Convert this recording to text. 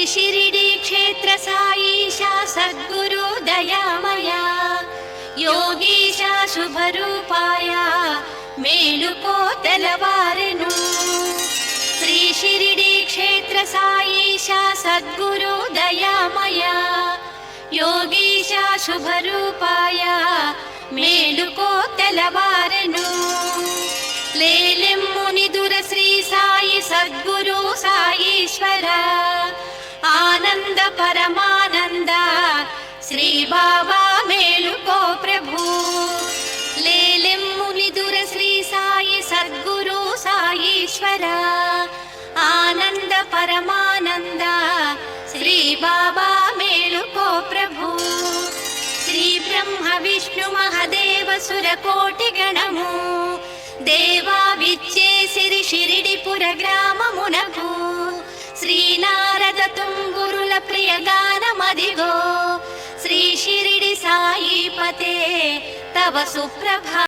शिरिडी क्षेत्र साईशा सद्गुरु दयामया योगीशा शुभरूपाया मेलुको तेलवारेनु। श्री शिरिडी क्षेत्र साईशा सद्गुरु दयामया योगीशा शुभरूपाया मेलुको तेलवारेनु। लेलेम्मुनिदुर श्री साई सद्गुरु साईश्वर आनंद परमानंद श्री बाबा मेलुको प्रभु। लेलेम्मुनिदुर श्री साई सद्गुरु साईश्वर आनंद परमानंद श्री बाबा मेलुको प्रभु। श्री ब्रह्म विष्णु महदेव सुरकोटि गणमु देवा विच्चेसिरि शिरिडिपुर ग्राममुनकु। श्री नारद तुम्बुरुल प्रिय गानमदिगो श्री शिरिडी साईपते तव सुप्रभा।